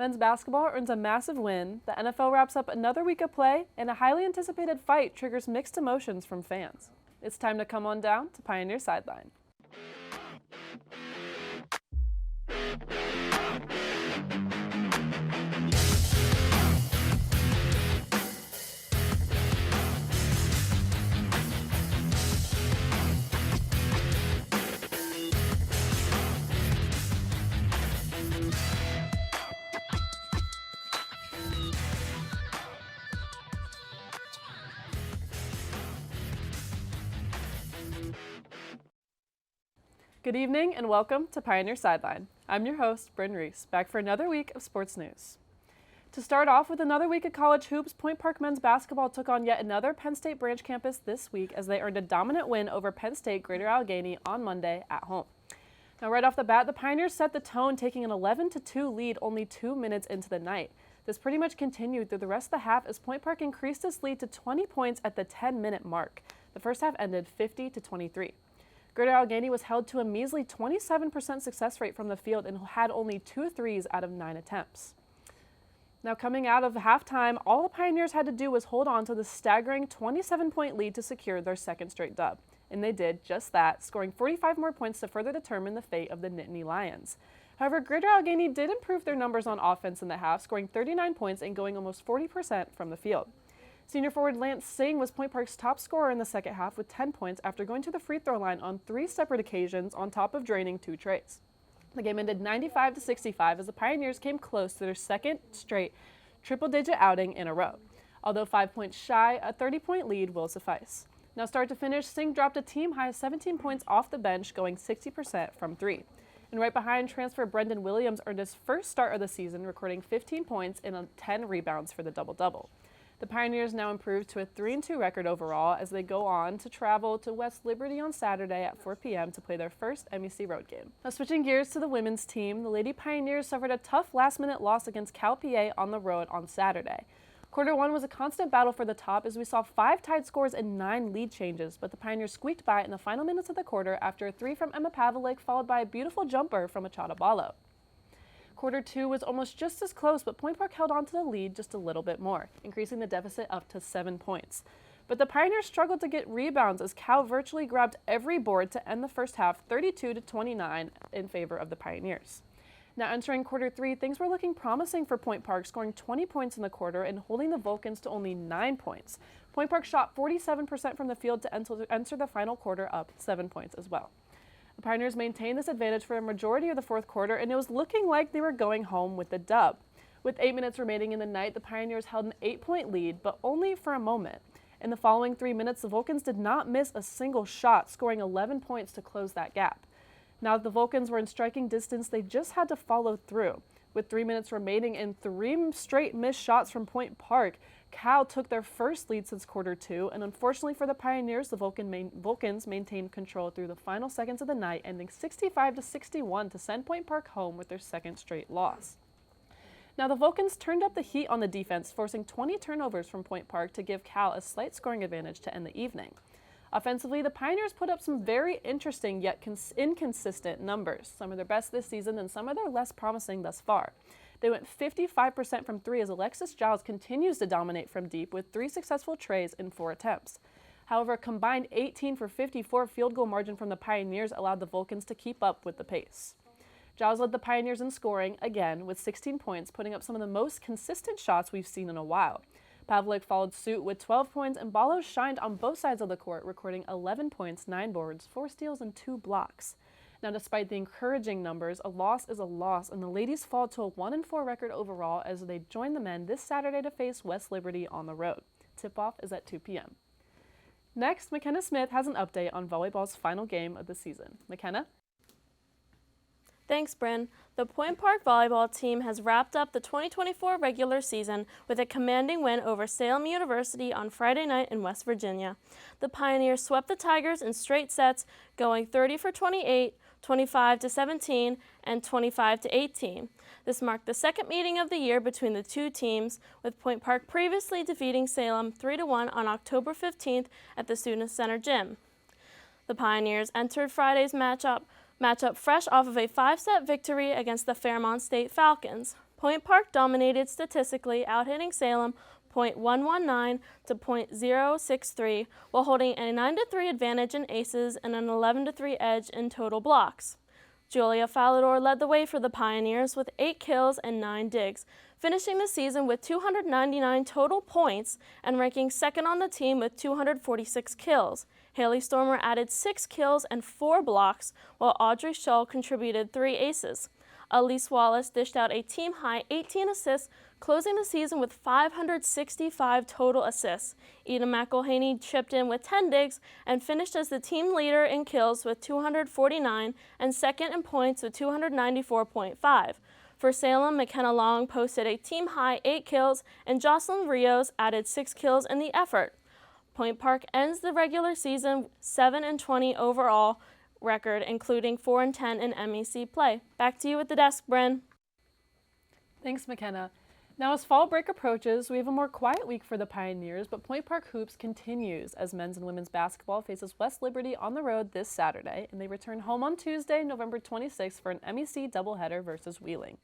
Men's basketball earns a massive win, the NFL wraps up another week of play, and a highly anticipated fight triggers mixed emotions from fans. It's time to come on down to Pioneer Sideline. Good evening and welcome to Pioneer Sideline. I'm your host, Bryn Reese, back for another week of sports news. To start off with another week of college hoops, Point Park men's basketball took on yet another Penn State branch campus this week as they earned a dominant win over Penn State Greater Allegheny on Monday at home. Now right off the bat, the Pioneers set the tone, taking an 11-2 lead only 2 minutes into the night. This pretty much continued through the rest of the half as Point Park increased its lead to 20 points at the 10-minute mark. The first half ended 50-23. Greater Allegheny was held to a measly 27% success rate from the field and had only 2 threes out of 9 attempts. Now coming out of halftime, all the Pioneers had to do was hold on to the staggering 27-point lead to secure their second straight dub. And they did just that, scoring 45 more points to further determine the fate of the Nittany Lions. However, Greater Allegheny did improve their numbers on offense in the half, scoring 39 points and going almost 40% from the field. Senior forward Lance Singh was Point Park's top scorer in the second half with 10 points after going to the free throw line on 3 separate occasions on top of draining 2 trays. The game ended 95-65 as the Pioneers came close to their second straight triple-digit outing in a row. Although 5 points shy, a 30-point lead will suffice. Now start to finish, Singh dropped a team-high 17 points off the bench, going 60% from 3. And right behind, transfer Brendan Williams earned his first start of the season, recording 15 points and 10 rebounds for the double-double. The Pioneers now improved to a 3-2 record overall as they go on to travel to West Liberty on Saturday at 4 p.m. to play their first MEC road game. Now switching gears to the women's team, the Lady Pioneers suffered a tough last-minute loss against Cal PA on the road on Saturday. Quarter 1 was a constant battle for the top as we saw 5 tied scores and 9 lead changes, but the Pioneers squeaked by in the final minutes of the quarter after a 3 from Emma Pavlik followed by a beautiful jumper from Achata Ballo. Quarter 2 was almost just as close, but Point Park held on to the lead just a little bit more, increasing the deficit up to 7 points. But the Pioneers struggled to get rebounds as Cal virtually grabbed every board to end the first half 32-29 in favor of the Pioneers. Now entering quarter 3, things were looking promising for Point Park, scoring 20 points in the quarter and holding the Vulcans to only 9 points. Point Park shot 47% from the field to enter the final quarter up 7 points as well. The Pioneers maintained this advantage for a majority of the fourth quarter, and it was looking like they were going home with the dub. With 8 minutes remaining in the night, the Pioneers held an 8-point lead, but only for a moment. In the following 3 minutes, the Vulcans did not miss a single shot, scoring 11 points to close that gap. Now that the Vulcans were in striking distance, they just had to follow through. With 3 minutes remaining and 3 straight missed shots from Point Park, Cal took their first lead since quarter 2, and unfortunately for the Pioneers, the Vulcans maintained control through the final seconds of the night, ending 65-61 to send Point Park home with their second straight loss. Now the Vulcans turned up the heat on the defense, forcing 20 turnovers from Point Park to give Cal a slight scoring advantage to end the evening. Offensively, the Pioneers put up some very interesting yet inconsistent numbers, some of their best this season and some of their less promising thus far. They went 55% from 3 as Alexis Giles continues to dominate from deep with 3 successful trays in 4 attempts. However, a combined 18 for 54 field goal margin from the Pioneers allowed the Vulcans to keep up with the pace. Giles led the Pioneers in scoring, again, with 16 points, putting up some of the most consistent shots we've seen in a while. Pavlik followed suit with 12 points, and Ballo shined on both sides of the court, recording 11 points, 9 boards, 4 steals, and 2 blocks. Now, despite the encouraging numbers, a loss is a loss, and the ladies fall to a 1-4 record overall as they join the men this Saturday to face West Liberty on the road. Tip-off is at 2 p.m. Next, McKenna Smith has an update on volleyball's final game of the season. McKenna? Thanks, Bryn. The Point Park volleyball team has wrapped up the 2024 regular season with a commanding win over Salem University on Friday night in West Virginia. The Pioneers swept the Tigers in straight sets, going 30 for 28, 25-17, and 25-18. This marked the second meeting of the year between the two teams, with Point Park previously defeating Salem 3-1 on October 15th at the Student Center Gym. The Pioneers entered Friday's matchup fresh off of a 5-set victory against the Fairmont State Falcons. Point Park dominated statistically, out-hitting Salem .119 to .063 while holding a 9-3 advantage in aces and an 11-3 edge in total blocks. Julia Falador led the way for the Pioneers with 8 kills and 9 digs, finishing the season with 299 total points and ranking second on the team with 246 kills. Haley Stormer added 6 kills and 4 blocks, while Audrey Shull contributed 3 aces. Elise Wallace dished out a team-high 18 assists, closing the season with 565 total assists. Eda McElhaney chipped in with 10 digs and finished as the team leader in kills with 249 and second in points with 294.5. For Salem, McKenna Long posted a team-high 8 kills, and Jocelyn Rios added 6 kills in the effort. Point Park ends the regular season 7-20 overall record, including 4-10 in MEC play. Back to you at the desk, Bryn. Thanks, McKenna. Now, as fall break approaches, we have a more quiet week for the Pioneers, but Point Park Hoops continues as men's and women's basketball faces West Liberty on the road this Saturday, and they return home on Tuesday, November 26th for an MEC doubleheader versus Wheeling.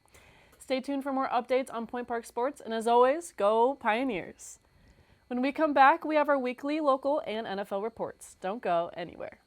Stay tuned for more updates on Point Park sports, and as always, go Pioneers! When we come back, we have our weekly local and NFL reports. Don't go anywhere.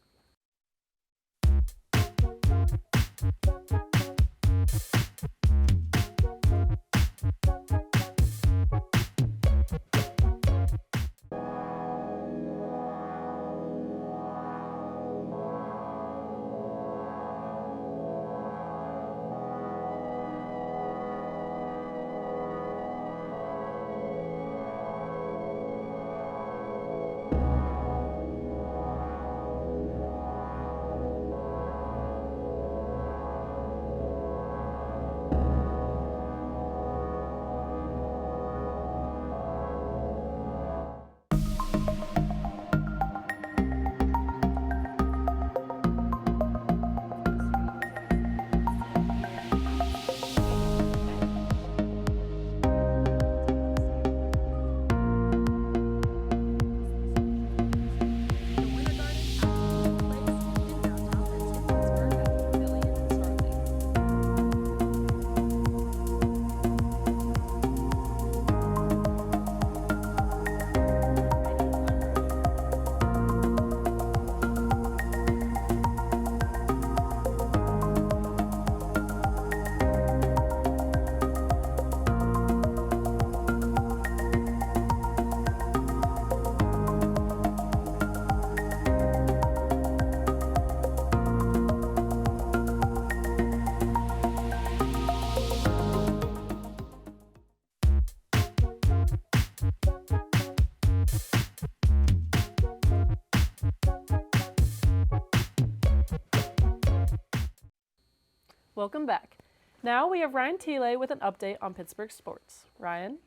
Welcome back. Now we have Ryan Thiele with an update on Pittsburgh sports. Ryan?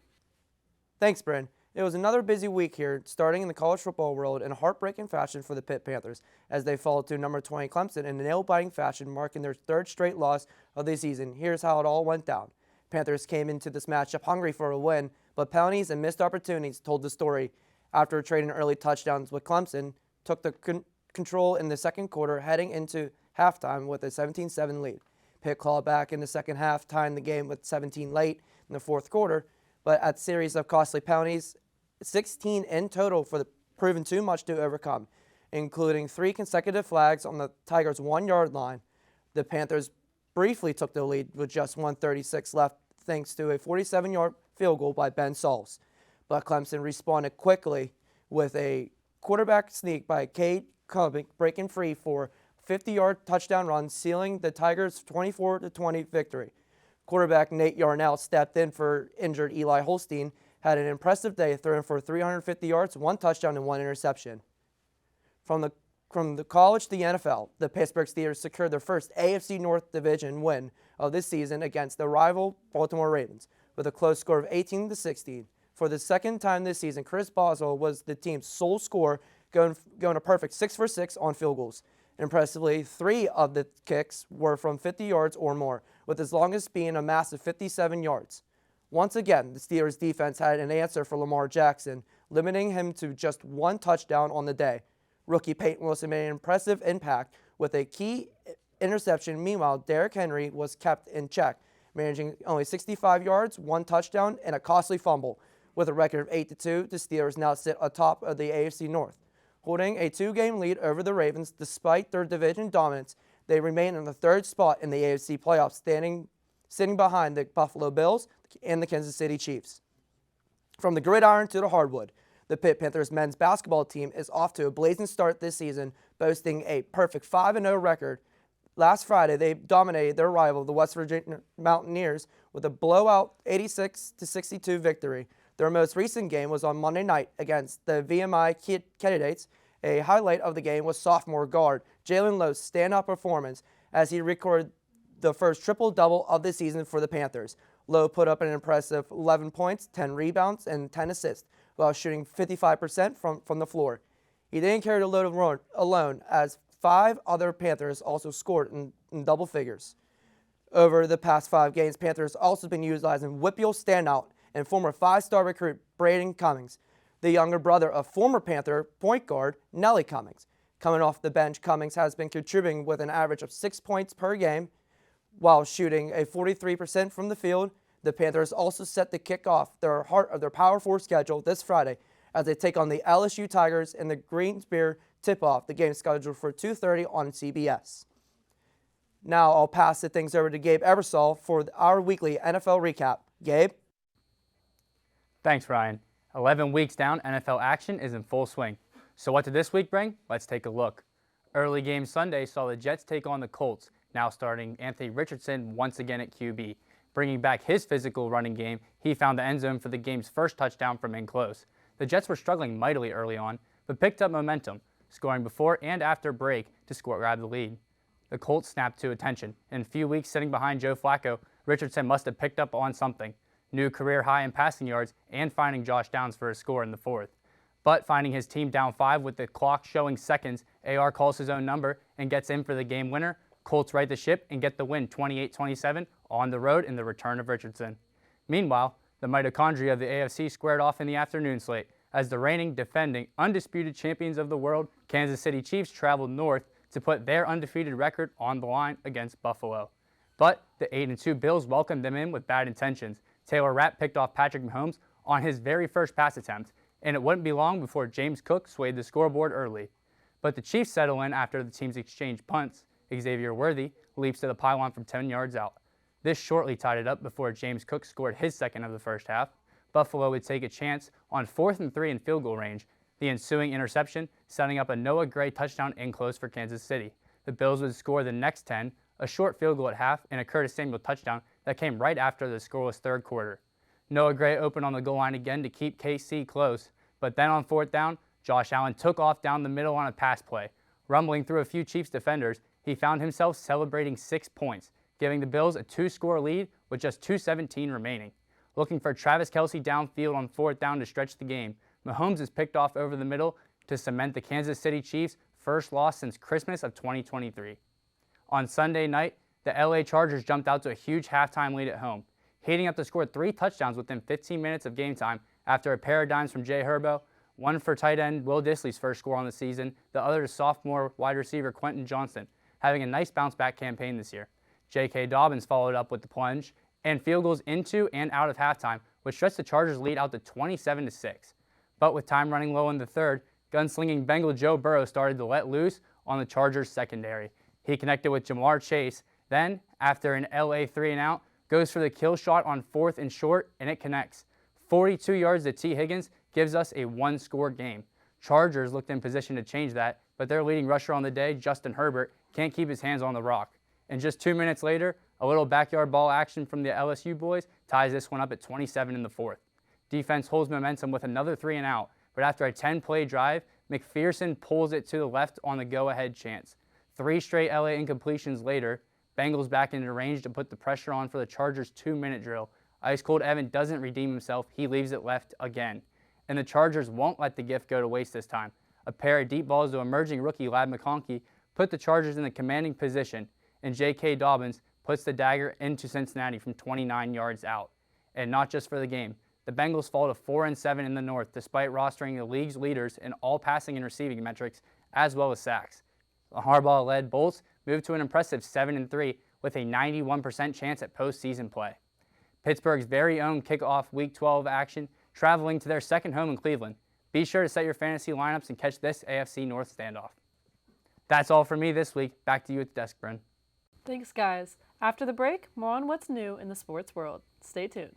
Thanks, Bryn. It was another busy week here, starting in the college football world in a heartbreaking fashion for the Pitt Panthers, as they fall to number 20 Clemson in a nail-biting fashion, marking their third straight loss of the season. Here's how it all went down. Panthers came into this matchup hungry for a win, but penalties and missed opportunities told the story. After trading early touchdowns with Clemson, took the control in the second quarter, heading into halftime with a 17-7 lead. Pitt clawed back in the second half, tying the game with 17 late in the fourth quarter, but at a series of costly penalties, 16 in total for the proven too much to overcome, including 3 consecutive flags on the Tigers' 1-yard line. The Panthers briefly took the lead with just 1:36 left, thanks to a 47-yard field goal by Ben Sauls. But Clemson responded quickly with a quarterback sneak by Cade Klubnik, breaking free for 50-yard touchdown run, sealing the Tigers' 24-20 victory. Quarterback Nate Yarnell stepped in for injured Eli Holstein, had an impressive day, throwing for 350 yards, 1 touchdown, and 1 interception. From the college to the NFL, the Pittsburgh Steelers secured their first AFC North Division win of this season against the rival Baltimore Ravens, with a close score of 18-16. For the second time this season, Chris Boswell was the team's sole scorer, going a perfect 6 for 6 on field goals. Impressively, 3 of the kicks were from 50 yards or more, with his longest being a massive 57 yards. Once again, the Steelers' defense had an answer for Lamar Jackson, limiting him to just 1 touchdown on the day. Rookie Peyton Wilson made an impressive impact with a key interception. Meanwhile, Derrick Henry was kept in check, managing only 65 yards, 1 touchdown, and a costly fumble. With a record of 8-2, the Steelers now sit atop of the AFC North. Holding a 2-game lead over the Ravens despite their division dominance, they remain in the 3rd spot in the AFC playoffs, sitting behind the Buffalo Bills and the Kansas City Chiefs. From the gridiron to the hardwood, the Pitt Panthers men's basketball team is off to a blazing start this season, boasting a perfect 5-0 record. Last Friday, they dominated their rival, the West Virginia Mountaineers, with a blowout 86-62 victory. Their most recent game was on Monday night against the VMI Candidates. A highlight of the game was sophomore guard Jalen Lowe's standout performance as he recorded the first triple-double of the season for the Panthers. Lowe put up an impressive 11 points, 10 rebounds, and 10 assists, while shooting 55% from the floor. He didn't carry the load alone, as 5 other Panthers also scored in double figures. Over the past 5 games, Panthers also been utilizing Whippeal standout and former 5-star recruit Braden Cummings, the younger brother of former Panther point guard Nellie Cummings. Coming off the bench, Cummings has been contributing with an average of 6 points per game while shooting a 43% from the field. The Panthers also set to kick off their heart of their Power 4 schedule this Friday as they take on the LSU Tigers in the Greensboro tip-off. The game scheduled for 2:30 on CBS. Now I'll pass the things over to Gabe Ebersol for our weekly NFL recap. Gabe? Thanks, Ryan. 11 weeks down, NFL action is in full swing. So what did this week bring? Let's take a look. Early game Sunday saw the Jets take on the Colts, now starting Anthony Richardson once again at QB. Bringing back his physical running game, he found the end zone for the game's first touchdown from in close. The Jets were struggling mightily early on, but picked up momentum, scoring before and after break to grab the lead. The Colts snapped to attention. In a few weeks sitting behind Joe Flacco, Richardson must have picked up on something. New career high in passing yards and finding Josh Downs for a score in the 4th. But finding his team down 5 with the clock showing seconds, AR calls his own number and gets in for the game winner. Colts right the ship and get the win 28-27 on the road in the return of Richardson. Meanwhile, the mitochondria of the AFC squared off in the afternoon slate as the reigning, defending, undisputed champions of the world, Kansas City Chiefs, traveled north to put their undefeated record on the line against Buffalo. But the 8-2 Bills welcomed them in with bad intentions. Taylor Rapp picked off Patrick Mahomes on his very first pass attempt, and it wouldn't be long before James Cook swayed the scoreboard early. But the Chiefs settle in after the teams exchanged punts. Xavier Worthy leaps to the pylon from 10 yards out. This shortly tied it up before James Cook scored his second of the first half. Buffalo would take a chance on 4th and 3 in field goal range. The ensuing interception setting up a Noah Gray touchdown in close for Kansas City. The Bills would score the next 10, a short field goal at half, and a Curtis Samuel touchdown that came right after the scoreless 3rd quarter. Noah Gray opened on the goal line again to keep KC close, but then on 4th down, Josh Allen took off down the middle on a pass play. Rumbling through a few Chiefs defenders, he found himself celebrating 6 points, giving the Bills a 2-score lead with just 2:17 remaining. Looking for Travis Kelce downfield on 4th down to stretch the game, Mahomes is picked off over the middle to cement the Kansas City Chiefs' first loss since Christmas of 2023. On Sunday night, the LA Chargers jumped out to a huge halftime lead at home, heating up to score 3 touchdowns within 15 minutes of game time after a pair of dimes from Jay Herbo, one for tight end Will Dissly's first score on the season, the other to sophomore wide receiver Quentin Johnston, having a nice bounce-back campaign this year. J.K. Dobbins followed up with the plunge and field goals into and out of halftime, which stretched the Chargers' lead out to 27-6. But with time running low in the 3rd, gunslinging Bengal Joe Burrow started to let loose on the Chargers' secondary. He connected with Jamar Chase, then, after an LA 3-and-out, goes for the kill shot on 4th and short, and it connects. 42 yards to T. Higgins gives us a 1-score game. Chargers looked in position to change that, but their leading rusher on the day, Justin Herbert, can't keep his hands on the rock. And just 2 minutes later, a little backyard ball action from the LSU boys ties this one up at 27 in the 4th. Defense holds momentum with another 3-and-out, but after a 10-play drive, McPherson pulls it to the left on the go-ahead chance. 3 straight LA incompletions later, Bengals back into range to put the pressure on for the Chargers' 2-minute drill. Ice-cold Evan doesn't redeem himself. He leaves it left again. And the Chargers won't let the gift go to waste this time. A pair of deep balls to emerging rookie Ladd McConkey put the Chargers in the commanding position, and J.K. Dobbins puts the dagger into Cincinnati from 29 yards out. And not just for the game. The Bengals fall to 4-7 in the North despite rostering the league's leaders in all passing and receiving metrics as well as sacks. The Harbaugh-led Bolts moved to an impressive 7-3 with a 91% chance at postseason play. Pittsburgh's very own kickoff Week 12 action, traveling to their second home in Cleveland. Be sure to set your fantasy lineups and catch this AFC North standoff. That's all for me this week. Back to you at the desk, Bryn. Thanks, guys. After the break, more on what's new in the sports world. Stay tuned.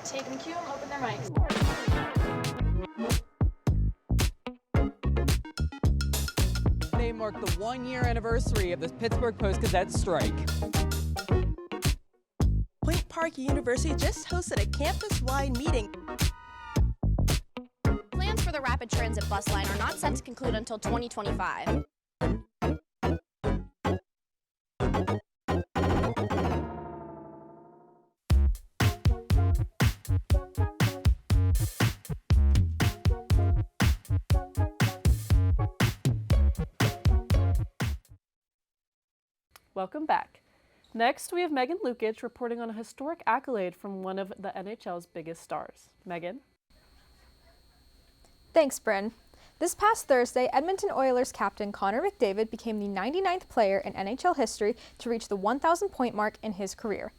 Take them cue and open their mics. Today marked the 1-year anniversary of the Pittsburgh Post-Gazette strike. Point Park University just hosted a campus-wide meeting. Plans for the rapid transit bus line are not set to conclude until 2025. Welcome back. Next, we have Megan Lukic reporting on a historic accolade from one of the NHL's biggest stars. Megan? Thanks, Bryn. This past Thursday, Edmonton Oilers captain Connor McDavid became the 99th player in NHL history to reach the 1,000-point mark in his career.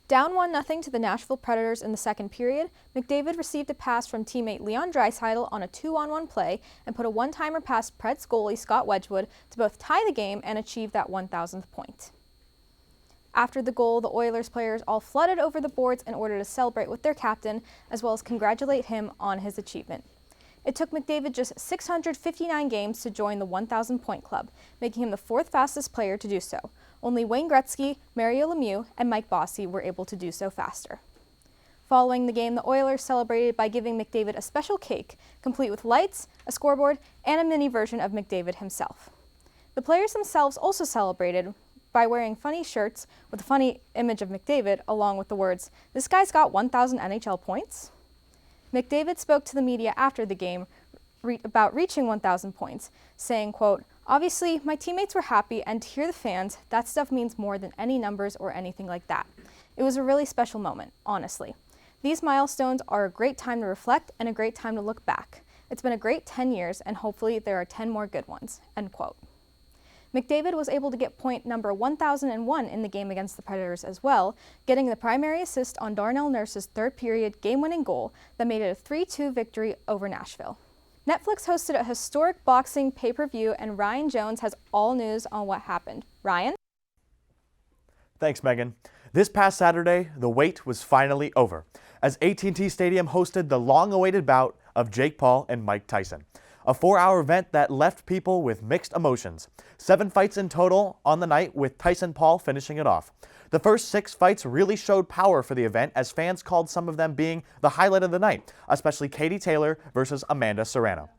Down 1-0 to the Nashville Predators in the second period, McDavid received a pass from teammate Leon Draisaitl on a 2-on-1 play and put a one-timer past Preds goalie Scott Wedgwood to both tie the game and achieve that 1,000th point. After the goal, the Oilers players all flooded over the boards in order to celebrate with their captain, as well as congratulate him on his achievement. It took McDavid just 659 games to join the 1,000-point club, making him the fourth fastest player to do so. Only Wayne Gretzky, Mario Lemieux, and Mike Bossy were able to do so faster. Following the game, the Oilers celebrated by giving McDavid a special cake, complete with lights, a scoreboard, and a mini version of McDavid himself. The players themselves also celebrated by wearing funny shirts with a funny image of McDavid, along with the words, "This guy's got 1,000 NHL points." McDavid spoke to the media after the game about reaching 1,000 points, saying, quote, "Obviously, my teammates were happy, and to hear the fans, that stuff means more than any numbers or anything like that. It was a really special moment, honestly. These milestones are a great time to reflect and a great time to look back. It's been a great 10 years, and hopefully there are 10 more good ones," end quote. McDavid was able to get point number 1,001 in the game against the Predators as well, getting the primary assist on Darnell Nurse's third period game-winning goal that made it a 3-2 victory over Nashville. Netflix hosted a historic boxing pay-per-view, and Ryan Jones has all news on what happened. Ryan? Thanks, Megan. This past Saturday, the wait was finally over, as AT&T Stadium hosted the long-awaited bout of Jake Paul and Mike Tyson. A 4-hour event that left people with mixed emotions. 7 fights in total on the night, with Tyson Paul finishing it off. The first 6 fights really showed power for the event, as fans called some of them being the highlight of the night, especially Katie Taylor versus Amanda Serrano.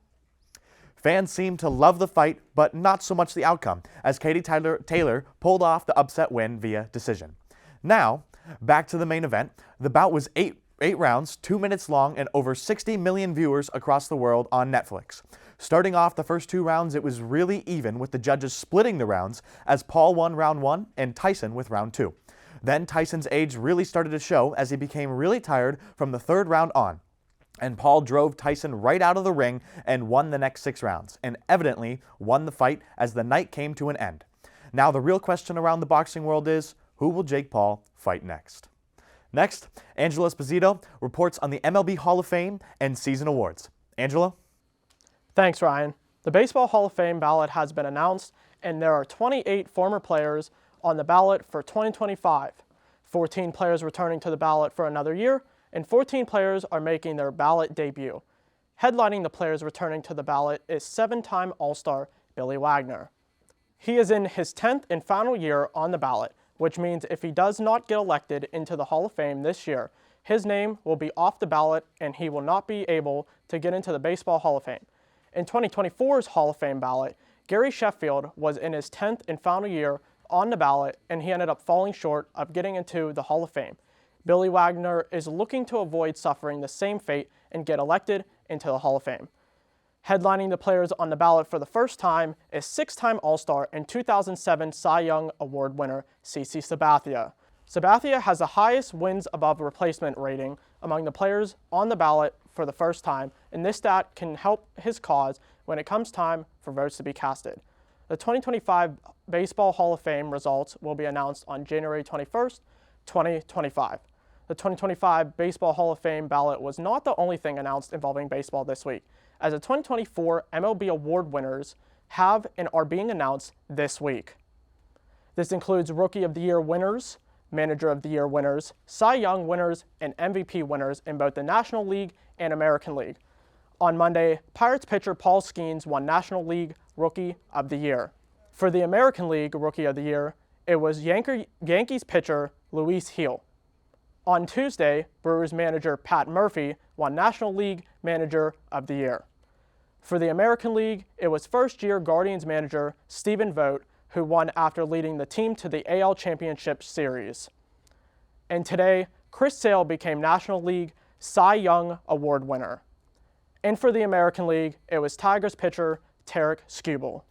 Fans seemed to love the fight, but not so much the outcome, as Katie Taylor pulled off the upset win via decision. Now, back to the main event. The bout was 8 rounds, 2 minutes long, and over 60 million viewers across the world on Netflix. Starting off the first 2 rounds, it was really even, with the judges splitting the rounds, as Paul won round 1 and Tyson with round 2. Then Tyson's age really started to show, as he became really tired from the 3rd round on. And Paul drove Tyson right out of the ring and won the next 6 rounds, and evidently won the fight as the night came to an end. Now the real question around the boxing world is, who will Jake Paul fight next? Next, Angela Esposito reports on the MLB Hall of Fame and season awards. Angela? Thanks, Ryan. The Baseball Hall of Fame ballot has been announced, and there are 28 former players on the ballot for 2025. 14 players returning to the ballot for another year, and 14 players are making their ballot debut. Headlining the players returning to the ballot is 7-time All-Star Billy Wagner. He is in his 10th and final year on the ballot, which means if he does not get elected into the Hall of Fame this year, his name will be off the ballot and he will not be able to get into the Baseball Hall of Fame. In 2024's Hall of Fame ballot, Gary Sheffield was in his 10th and final year on the ballot, and he ended up falling short of getting into the Hall of Fame. Billy Wagner is looking to avoid suffering the same fate and get elected into the Hall of Fame. Headlining the players on the ballot for the first time is six-time All-Star and 2007 Cy Young Award winner CeCe Sabathia. Sabathia has the highest wins above replacement rating among the players on the ballot for the first time, and this stat can help his cause when it comes time for votes to be casted. The 2025 Baseball Hall of Fame results will be announced on January 21st, 2025. The 2025 Baseball Hall of Fame ballot was not the only thing announced involving baseball this week, as the 2024 MLB award winners have and are being announced this week. This includes Rookie of the Year winners, Manager of the Year winners, Cy Young winners, and MVP winners in both the National League and American League. On Monday, Pirates pitcher Paul Skeens won National League Rookie of the Year. For the American League Rookie of the Year, it was Yankees pitcher Luis Gil. On Tuesday, Brewers manager Pat Murphy won National League Manager of the Year. For the American League, it was first-year Guardians manager Stephen Vogt who won after leading the team to the AL Championship Series. And today, Chris Sale became National League Cy Young Award winner. And for the American League, it was Tigers pitcher Tarek Skubal.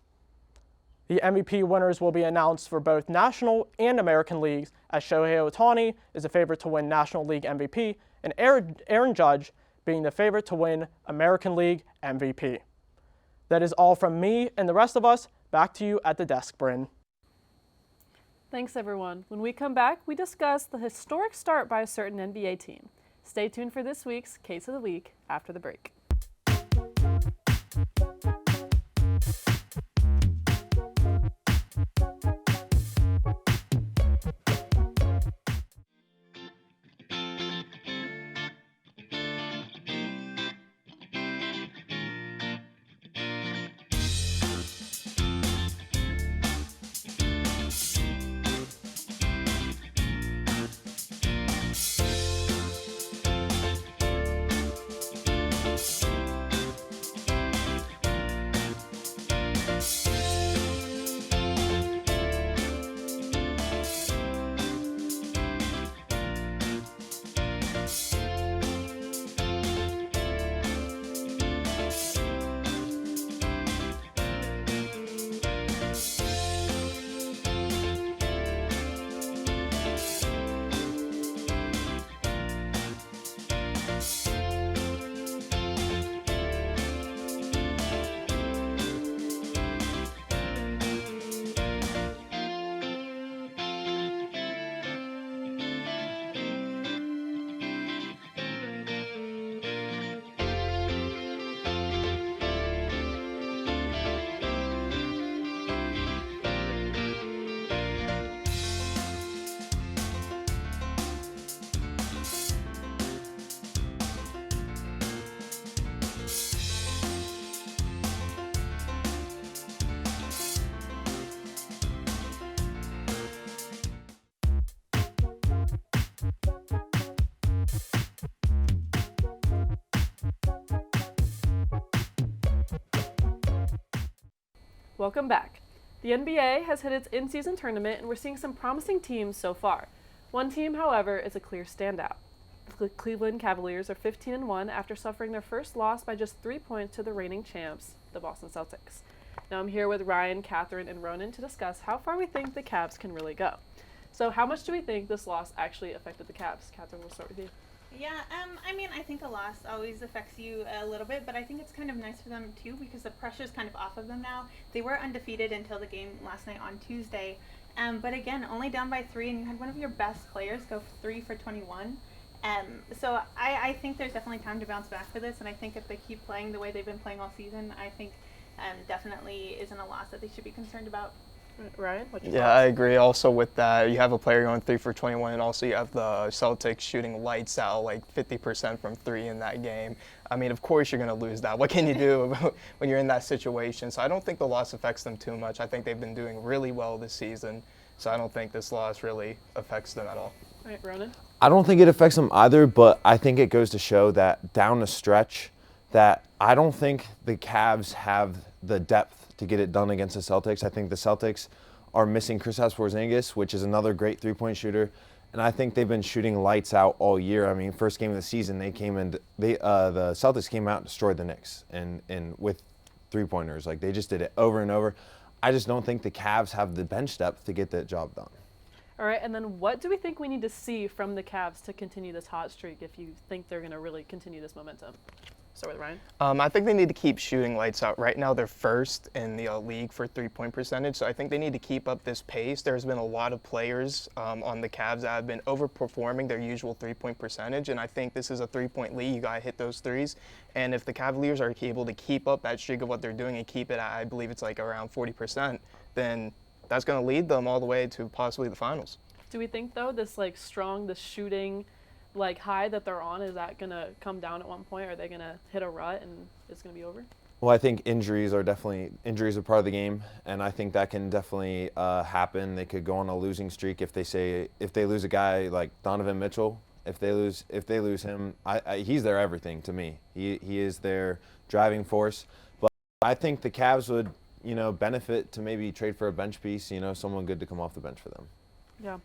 The MVP winners will be announced for both National and American Leagues, as Shohei Ohtani is a favorite to win National League MVP, and Aaron Judge being the favorite to win American League MVP. That is all from me and the rest of us. Back to you at the desk, Bryn. Thanks, everyone. When we come back, we discuss the historic start by a certain NBA team. Stay tuned for this week's Case of the Week after the break. Welcome back. The NBA has hit its in-season tournament and we're seeing some promising teams so far. One team, however, is a clear standout. The Cleveland Cavaliers are 15-1 after suffering their first loss by just 3 points to the reigning champs, the Boston Celtics. Now I'm here with Ryan, Catherine, and Ronan to discuss how far we think the Cavs can really go. So how much do we think this loss actually affected the Cavs? Catherine, we'll start with you. Yeah, I think a loss always affects you a little bit, but I think it's kind of nice for them too because the pressure's kind of off of them now. They were undefeated until the game last night on Tuesday, but again, only down by 3, and you had one of your best players go 3 for 21. So I think there's definitely time to bounce back for this, and I think if they keep playing the way they've been playing all season, I think definitely isn't a loss that they should be concerned about. Ryan, what's your Yeah, thoughts? I agree. Also with that, you have a player going 3 for 21, and also you have the Celtics shooting lights out, like 50% from 3 in that game. I mean, of course you're going to lose that. What can you do when you're in that situation? So I don't think the loss affects them too much. I think they've been doing really well this season. So I don't think this loss really affects them at all. All right, Ronan? I don't think it affects them either, but I think it goes to show that down the stretch that I don't think the Cavs have the depth to get it done against the Celtics. I think the Celtics are missing Kristaps Porzingis, which is another great three-point shooter, and I think they've been shooting lights out all year. I mean, first game of the season, the Celtics came out and destroyed the Knicks and with three-pointers. Like, they just did it over and over. I just don't think the Cavs have the bench depth to get that job done. All right, and then what do we think we need to see from the Cavs to continue this hot streak if you think they're going to really continue this momentum? Start with Ryan. I think they need to keep shooting lights out. Right now, they're first in the league for three-point percentage, so I think they need to keep up this pace. There's been a lot of players on the Cavs that have been overperforming their usual three-point percentage, and I think this is a three-point league. You got to hit those threes, and if the Cavaliers are able to keep up that streak of what they're doing and keep it at, I believe it's like around 40%, then that's going to lead them all the way to possibly the finals. Do we think, though, this shooting high that they're on, is that going to come down at one point? Are they going to hit a rut and it's going to be over? Well, I think injuries are part of the game, and I think that can definitely happen. They could go on a losing streak if they lose a guy like Donovan Mitchell. If they lose him, he's their everything to me. He is their driving force. But I think the Cavs would, benefit to maybe trade for a bench piece, someone good to come off the bench for them. Yeah.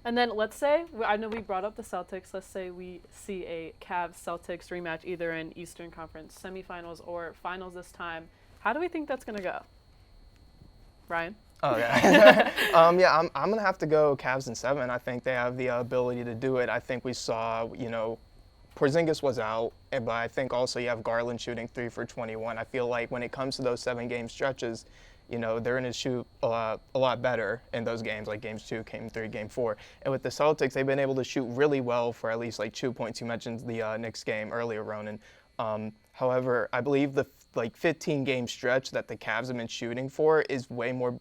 And then let's say, I know we brought up the Celtics, let's say we see a Cavs-Celtics rematch either in Eastern Conference semifinals or finals this time. How do we think that's going to go? Ryan? Oh, yeah. I'm going to have to go Cavs in 7. I think they have the ability to do it. I think we saw, Porzingis was out, but I think also you have Garland shooting 3 for 21. I feel like when it comes to those 7-game stretches, they're going to shoot a lot better in those games, like games 2, game 3, game 4. And with the Celtics, they've been able to shoot really well for at least 2 points. You mentioned the Knicks game earlier, Ronan. However, I believe the 15-game stretch that the Cavs have been shooting for is way more.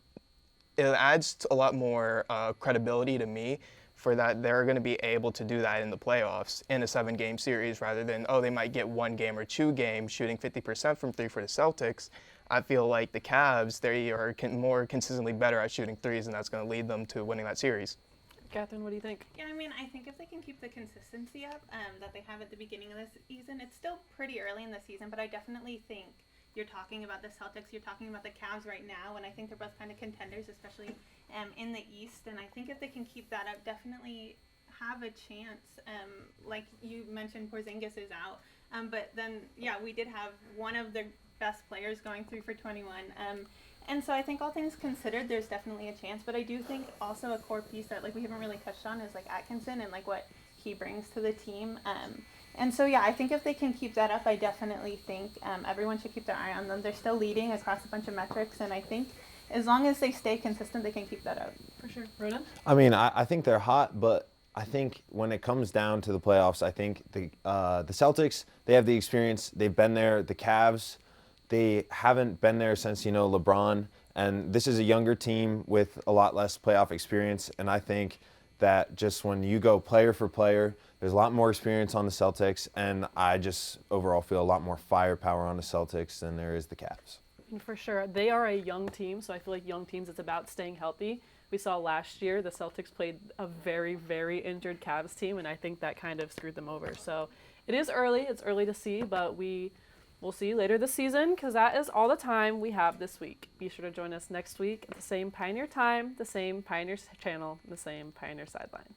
It adds a lot more credibility to me for that they're going to be able to do that in the playoffs in a 7-game series rather than, they might get 1 game or 2 games shooting 50% from 3 for the Celtics. I feel like the Cavs, they are more consistently better at shooting threes, and that's going to lead them to winning that series. Catherine, what do you think? Yeah, I think if they can keep the consistency up that they have at the beginning of this season, it's still pretty early in the season, but I definitely think you're talking about the Celtics, you're talking about the Cavs right now, and I think they're both kind of contenders, especially in the East, and I think if they can keep that up, definitely have a chance. Like you mentioned, Porzingis is out, but then, we did have one of the best players going 3 for 21. And so I think all things considered, there's definitely a chance. But I do think also a core piece that we haven't really touched on is Atkinson and what he brings to the team. And so I think if they can keep that up, I definitely think everyone should keep their eye on them. They're still leading across a bunch of metrics, and I think as long as they stay consistent, they can keep that up. For sure. Ronan? I think they're hot, but I think when it comes down to the playoffs, I think the Celtics, they have the experience. They've been there. The Cavs, they haven't been there since, LeBron. And this is a younger team with a lot less playoff experience. And I think that just when you go player for player, there's a lot more experience on the Celtics. And I just overall feel a lot more firepower on the Celtics than there is the Cavs. For sure. They are a young team, so I feel like young teams, it's about staying healthy. We saw last year the Celtics played a very, very injured Cavs team, and I think that kind of screwed them over. So it is early. It's early to see, but we'll see later this season because that is all the time we have this week. Be sure to join us next week at the same Pioneer time, the same Pioneer channel, the same Pioneer Sideline.